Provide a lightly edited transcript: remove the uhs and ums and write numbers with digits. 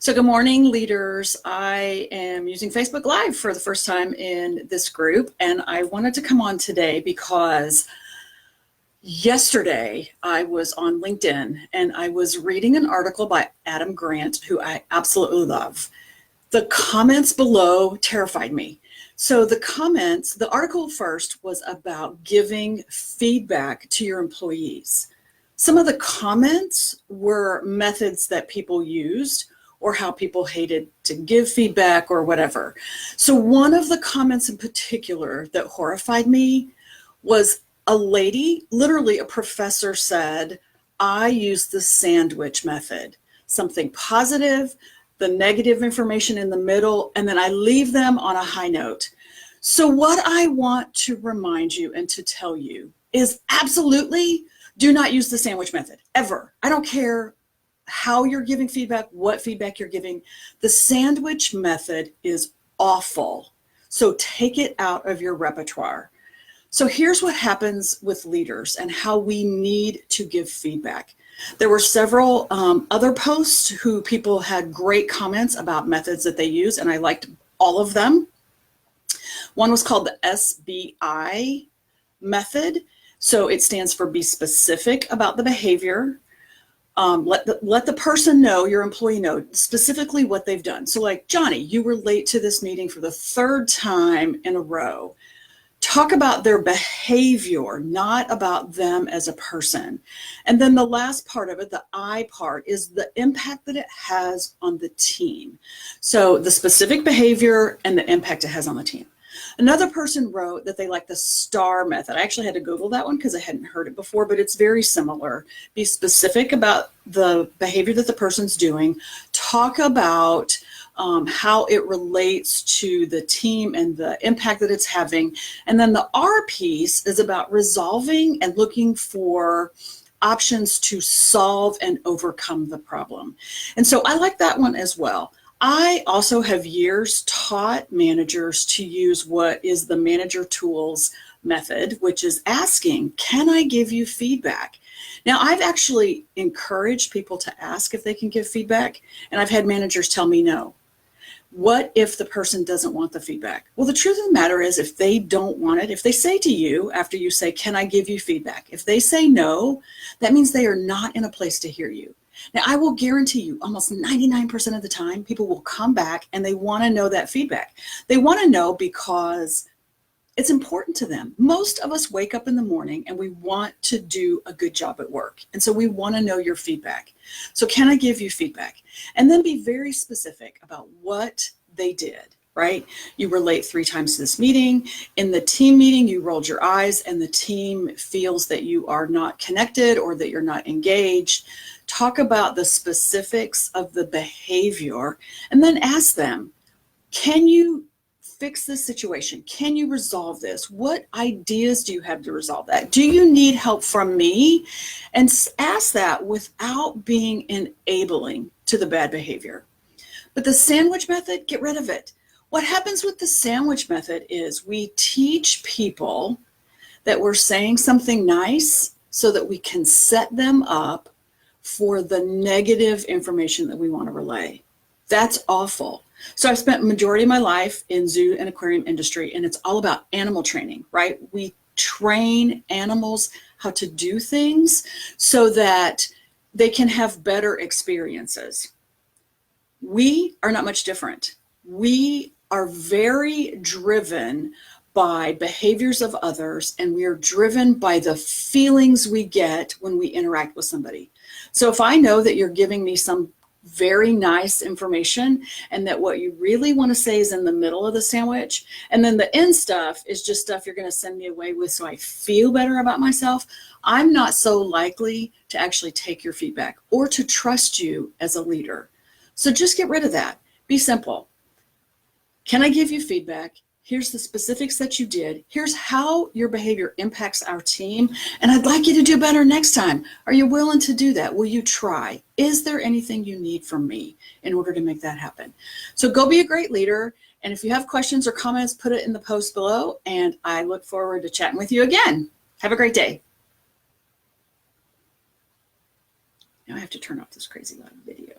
So good morning, leaders. I am using Facebook Live for the first time in this group, and I wanted to come on today because yesterday I was on LinkedIn and I was reading an article by Adam Grant, who I absolutely love. The comments below terrified me. So the article first was about giving feedback to your employees. Some of the comments were methods that people used or how people hated to give feedback or whatever. So one of the comments in particular that horrified me was a lady, literally a professor, said, I use the sandwich method, something positive, the negative information in the middle, and then I leave them on a high note. So what I want to remind you and to tell you is absolutely do not use the sandwich method, ever. I don't care how you're giving feedback, what feedback you're giving. The sandwich method is awful. So take it out of your repertoire. So here's what happens with leaders and how we need to give feedback. There were several other posts who people had great comments about methods that they use, and I liked all of them. One was called the SBI method. So it stands for be specific about the behavior. Let the person know, your employee know specifically what they've done. So like, Johnny, you were late to this meeting for the third time in a row. Talk about their behavior, not about them as a person. And then the last part of it, the I part, is the impact that it has on the team. So the specific behavior and the impact it has on the team. Another person wrote that they like the STAR method. I actually had to Google that one because I hadn't heard it before, but it's very similar. Be specific about the behavior that the person's doing. Talk about how it relates to the team and the impact that it's having. And then the R piece is about resolving and looking for options to solve and overcome the problem. And so I like that one as well. I also have years taught managers to use what is the manager tools method, which is asking, can I give you feedback? Now, I've actually encouraged people to ask if they can give feedback, and I've had managers tell me no. What if the person doesn't want the feedback? Well, the truth of the matter is, if they don't want it, if they say to you after you say, can I give you feedback? If they say no, that means they are not in a place to hear you. Now, I will guarantee you almost 99% of the time, people will come back and they want to know that feedback. They want to know because it's important to them. Most of us wake up in the morning and we want to do a good job at work. And so we want to know your feedback. So can I give you feedback? And then be very specific about what they did, right? You were late 3 times to this meeting. In the team meeting, you rolled your eyes and the team feels that you are not connected or that you're not engaged. Talk about the specifics of the behavior and then ask them, can you fix this situation? Can you resolve this? What ideas do you have to resolve that? Do you need help from me? And ask that without being enabling to the bad behavior. But the sandwich method, get rid of it. What happens with the sandwich method is we teach people that we're saying something nice so that we can set them up for the negative information that we want to relay. That's awful. So I've spent the majority of my life in zoo and aquarium industry, and it's all about animal training, right? We train animals how to do things so that they can have better experiences. We are not much different. We are very driven by behaviors of others, and we are driven by the feelings we get when we interact with somebody. So if I know that you're giving me some very nice information and that what you really want to say is in the middle of the sandwich, and then the end stuff is just stuff you're going to send me away with so I feel better about myself, I'm not so likely to actually take your feedback or to trust you as a leader. So just get rid of that. Be simple. Can I give you feedback? Here's the specifics that you did. Here's how your behavior impacts our team. And I'd like you to do better next time. Are you willing to do that? Will you try? Is there anything you need from me in order to make that happen? So go be a great leader. And if you have questions or comments, put it in the post below. And I look forward to chatting with you again. Have a great day. Now I have to turn off this crazy loud video.